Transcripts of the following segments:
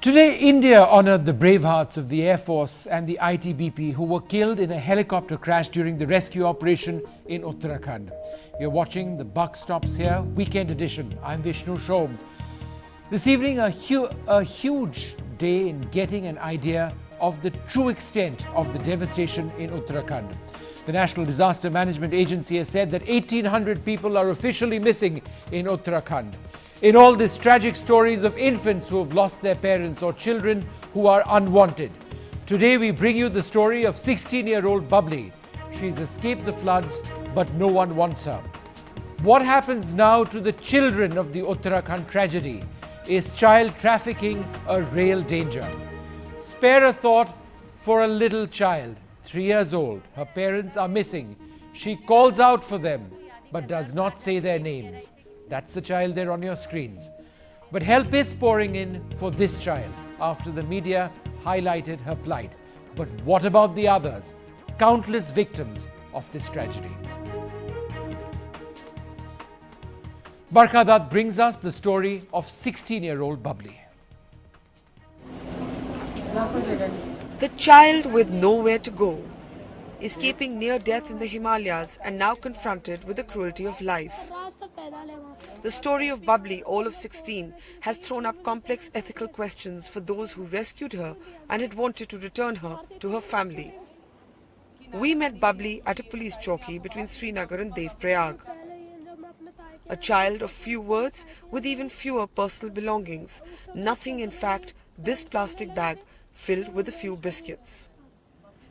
Today, India honoured the brave hearts of the Air Force and the ITBP who were killed in a helicopter crash during the rescue operation in Uttarakhand. You're watching The Buck Stops Here, Weekend Edition. I'm Vishnu Shom. This evening, a huge day in getting an idea of the true extent of the devastation in Uttarakhand. The National Disaster Management Agency has said that 1,800 people are officially missing in Uttarakhand. In all these tragic stories of infants who have lost their parents or children who are unwanted. Today we bring you the story of 16-year-old Bubbly. She's escaped the floods, but no one wants her. What happens now to the children of the Uttarakhand tragedy? Is child trafficking a real danger? Spare a thought for a little child, 3 years old. Her parents are missing. She calls out for them, but does not say their names. That's the child there on your screens. But help is pouring in for this child after the media highlighted her plight. But what about the others? Countless victims of this tragedy. Barkadat brings us the story of 16-year-old Bubbly. The child with nowhere to go, escaping near death in the Himalayas and now confronted with the cruelty of life. The story of Bubbly, all of 16, has thrown up complex ethical questions for those who rescued her and had wanted to return her to her family. We met Bubbly at a police chowki between Srinagar and Devprayag. A child of few words with even fewer personal belongings. Nothing, in fact, this plastic bag filled with a few biscuits.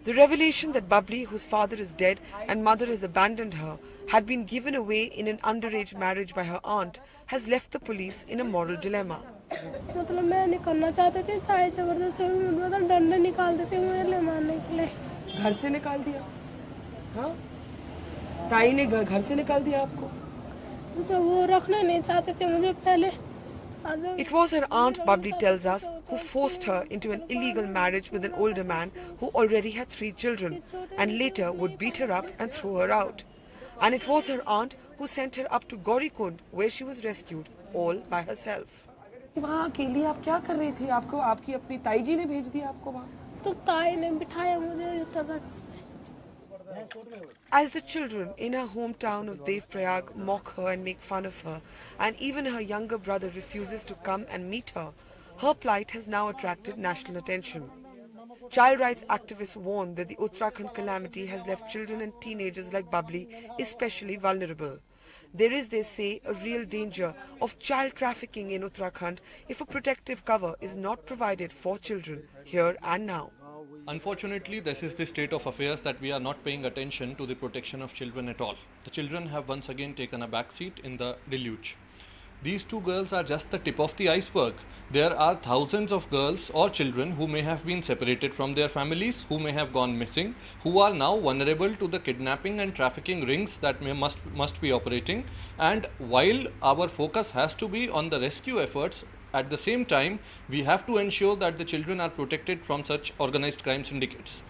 The revelation that Bubbly, whose father is dead and mother has abandoned her, had been given away in an underage marriage by her aunt, has left the police in a moral dilemma. घर से निकाल दिया, हाँ? ताई ने घर से निकाल दिया आपको? वो रखना नहीं चाहते थे मुझे पहले. It was her aunt, Bubbly tells us, who forced her into an illegal marriage with an older man who already had 3 children and later would beat her up and throw her out. And it was her aunt who sent her up to Gaurikund, where she was rescued, all by herself. वहाँ अकेली आप क्या कर रही थी? आपको आपकी अपनी ताई जी ने भेज दिया आपको वहाँ? तो ताई ने बिठाया मुझे. As the children in her hometown of Devprayag mock her and make fun of her, and even her younger brother refuses to come and meet her, her plight has now attracted national attention. Child rights activists warn that the Uttarakhand calamity has left children and teenagers like Bubbly especially vulnerable. There is, they say, a real danger of child trafficking in Uttarakhand if a protective cover is not provided for children here and now. Unfortunately, this is the state of affairs that we are not paying attention to the protection of children at all. The children have once again taken a back seat in the deluge. These 2 girls are just the tip of the iceberg. There are thousands of girls or children who may have been separated from their families, who may have gone missing, who are now vulnerable to the kidnapping and trafficking rings that must be operating. And while our focus has to be on the rescue efforts, at the same time, we have to ensure that the children are protected from such organized crime syndicates.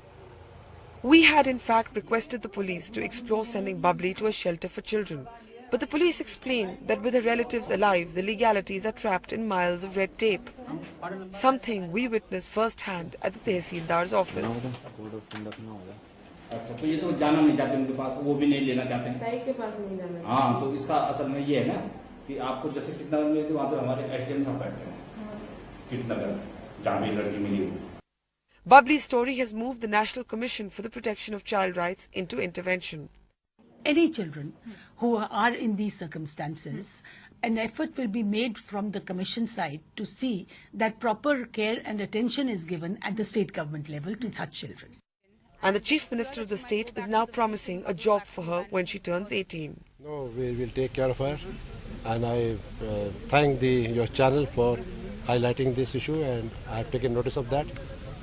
We had in fact requested the police to explore sending Bubbly to a shelter for children. But the police explained that with her relatives alive, the legalities are trapped in miles of red tape. Something we witnessed firsthand at the Tehsildar's office. कि आपको जैसे कितना मिले थे वहाँ तो हमारे SDM साहब बैठे हैं कितना जहाँ भी लड़की मिली. Bubbly's story has moved the National Commission for the Protection of Child Rights into intervention. Any children who are in these circumstances, an effort will be made from the Commission side to see that proper care and attention is given at the state government level to such children. And the Chief Minister of the state is now promising a job for her when she turns 18. No, we will take care of her. And I thank your channel for highlighting this issue, and I have taken notice of that.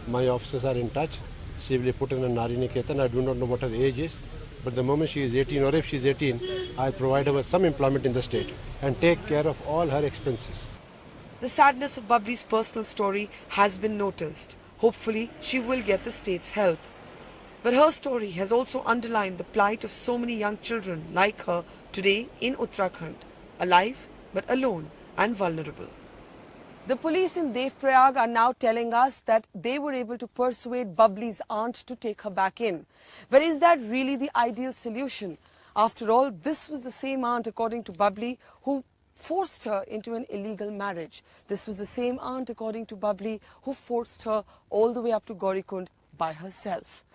My officers are in touch. She will be put in a Nari Niketan. I do not know what her age is, but the moment she is 18, or if she is 18, I'll provide her with some employment in the state and take care of all her expenses. The sadness of Bubbly's personal story has been noticed. Hopefully, she will get the state's help. But her story has also underlined the plight of so many young children like her today in Uttarakhand. Alive but alone and vulnerable. The police in Devprayag are now telling us that they were able to persuade Bubbly's aunt to take her back in. But is that really the ideal solution? After all, this was the same aunt, according to Bubbly, who forced her into an illegal marriage. This was the same aunt, according to Bubbly, who forced her all the way up to Gaurikund by herself.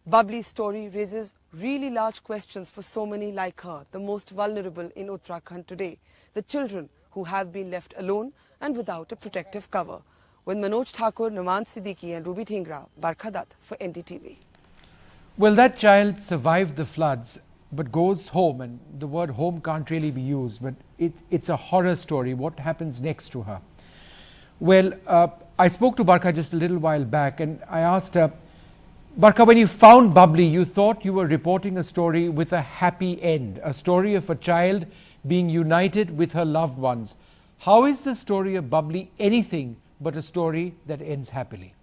Bubbly's story raises really large questions for so many like her, the most vulnerable in Uttarakhand today, the children who have been left alone and without a protective cover. With Manoj Thakur, Naman Siddiqui and Ruby Dhingra, Barkha Dutt for NDTV. Well, that child survived the floods but goes home, and the word home can't really be used, but it's a horror story. What happens next to her? Well, I spoke to Barkha just a little while back and I asked her, Barkha, when you found Bubbly, you thought you were reporting a story with a happy end, a story of a child being united with her loved ones. How is the story of Bubbly anything but a story that ends happily?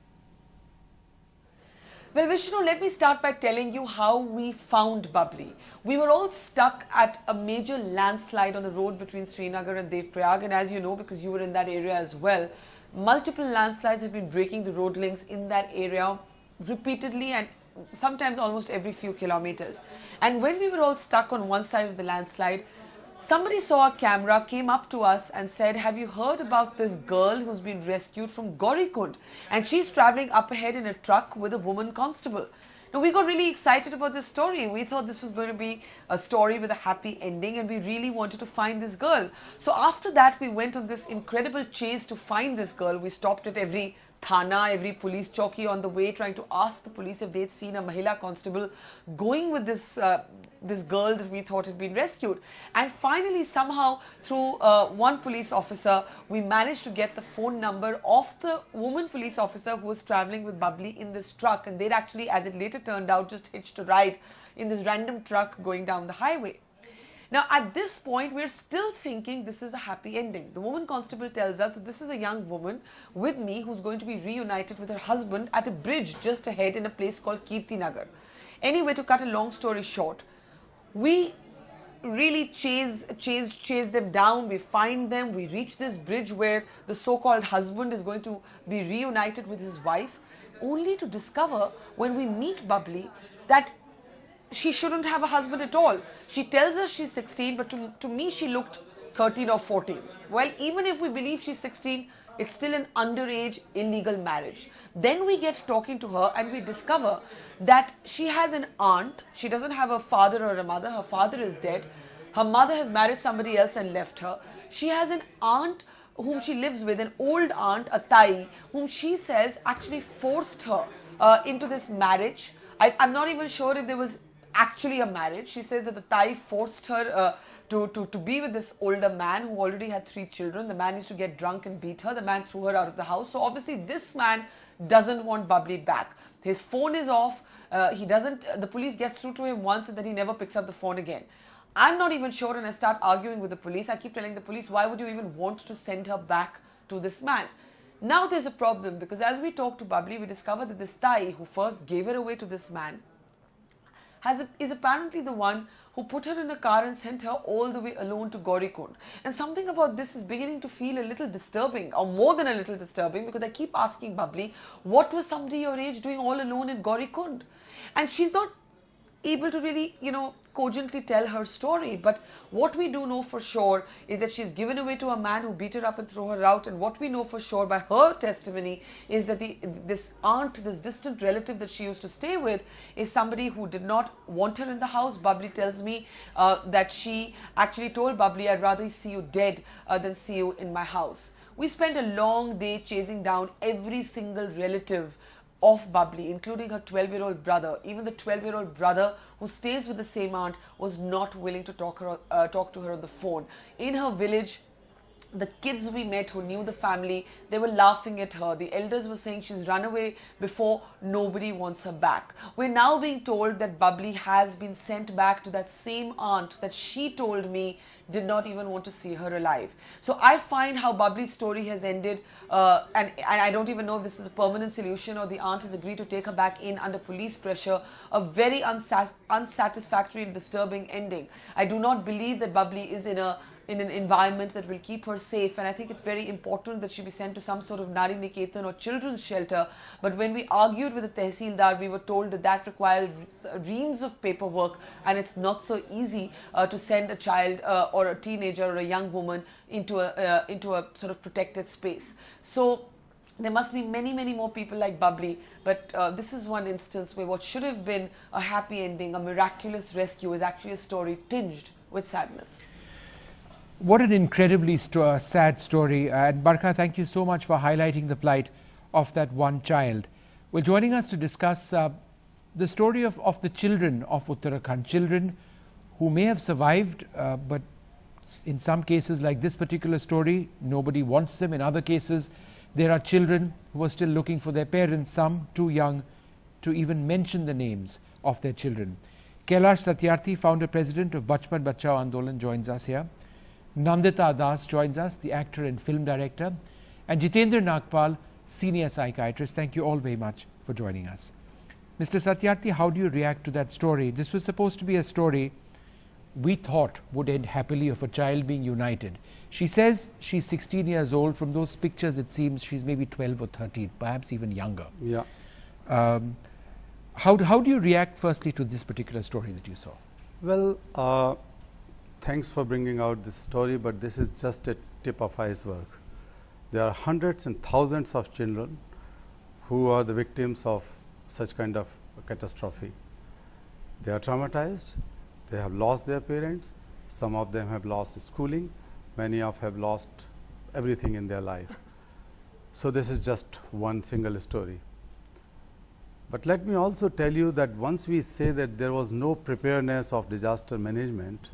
Well, Vishnu, let me start by telling you how we found Bubbly. We were all stuck at a major landslide on the road between Srinagar and Devprayag, and as you know, because you were in that area as well, multiple landslides have been breaking the road links in that area repeatedly and sometimes almost every few kilometers. And when we were all stuck on one side of the landslide, somebody saw a camera, came up to us and said, have you heard about this girl who's been rescued from Gaurikund? And she's traveling up ahead in a truck with a woman constable. Now, we got really excited about this story. We thought this was going to be a story with a happy ending and we really wanted to find this girl. So after that, we went on this incredible chase to find this girl. We stopped at every Thana, every police chowki on the way, trying to ask the police if they'd seen a Mahila constable going with this this girl that we thought had been rescued. And finally, somehow, through one police officer, we managed to get the phone number of the woman police officer who was traveling with Bubbly in this truck. And they'd actually, as it later turned out, just hitched a ride in this random truck going down the highway. Now, at this point, we're still thinking this is a happy ending. The woman constable tells us that this is a young woman with me who's going to be reunited with her husband at a bridge just ahead in a place called Kirti Nagar. Anyway, to cut a long story short, we really chase them down. We find them. We reach this bridge where the so-called husband is going to be reunited with his wife, only to discover when we meet Bubbly that she shouldn't have a husband at all. She tells us she's 16, but to me she looked 13 or 14. Well, even if we believe she's 16, it's still an underage illegal marriage. Then we get talking to her and we discover that she has an aunt. She doesn't have a father or a mother. Her father is dead. Her mother has married somebody else and left her. She has an aunt whom she lives with, an old aunt, a Tai, whom she says actually forced her into this marriage. I'm not even sure if there was actually a marriage. She says that the Thai forced her to be with this older man who already had 3 children. The man used to get drunk and beat her. The man threw her out of the house. So obviously this man doesn't want Bubbly back. His phone is off. The police gets through to him once and then he never picks up the phone again. I'm not even sure, and I start arguing with the police. I keep telling the police, why would you even want to send her back to this man? Now there's a problem, because as we talk to Bubbly, we discover that this Thai who first gave her away to this man is apparently the one who put her in a car and sent her all the way alone to Gaurikund. And something about this is beginning to feel a little disturbing, or more than a little disturbing, because I keep asking Bubbly, what was somebody your age doing all alone in Gaurikund? And she's not able to really, cogently tell her story. But what we do know for sure is that she's given away to a man who beat her up and threw her out. And what we know for sure by her testimony is that this aunt, this distant relative that she used to stay with, is somebody who did not want her in the house. Bubbly tells me that she actually told Bubbly, I'd rather see you dead than see you in my house. We spent a long day chasing down every single relative of Bubbly, including her 12-year-old brother. Even the 12-year-old brother who stays with the same aunt was not willing to talk to her on the phone. In her village, the kids we met who knew the family, they were laughing at her. The elders were saying she's run away before, nobody wants her back. We're now being told that Bubbly has been sent back to that same aunt that she told me did not even want to see her alive. So I find how Bubbly's story has ended, and I don't even know if this is a permanent solution or the aunt has agreed to take her back in under police pressure. A very unsatisfactory and disturbing ending. I do not believe that Bubbly is in a in an environment that will keep her safe. And I think it's very important that she be sent to some sort of Nari Niketan or children's shelter. But when we argued with the Tehsildar, we were told that that requires reams of paperwork, and it's not so easy to send a child or a teenager or a young woman into a sort of protected space. So there must be many, many more people like Bubbly, but this is one instance where what should have been a happy ending, a miraculous rescue, is actually a story tinged with sadness. What an incredibly sad story. And Barkha, thank you so much for highlighting the plight of that one child. Well, joining us to discuss the story of the children of Uttarakhand, children who may have survived, but in some cases, like this particular story, nobody wants them. In other cases, there are children who are still looking for their parents, some too young to even mention the names of their children. Kailash Satyarthi, founder president of Bachpan Bachao Andolan, joins us here. Nandita Das joins us, the actor and film director. And Jitendra Nagpal, senior psychiatrist. Thank you all very much for joining us. Mr. Satyarthi, how do you react to that story? This was supposed to be a story we thought would end happily, of a child being united. She says she's 16 years old. From those pictures, it seems she's maybe 12 or 13, perhaps even younger. Yeah. How do you react firstly to this particular story that you saw? Well, thanks for bringing out this story, but this is just a tip of iceberg. There are hundreds and thousands of children who are the victims of such kind of catastrophe. They are traumatized, they have lost their parents, some of them have lost schooling, many of have lost everything in their life. So this is just one single story. But let me also tell you that once we say that there was no preparedness of disaster management,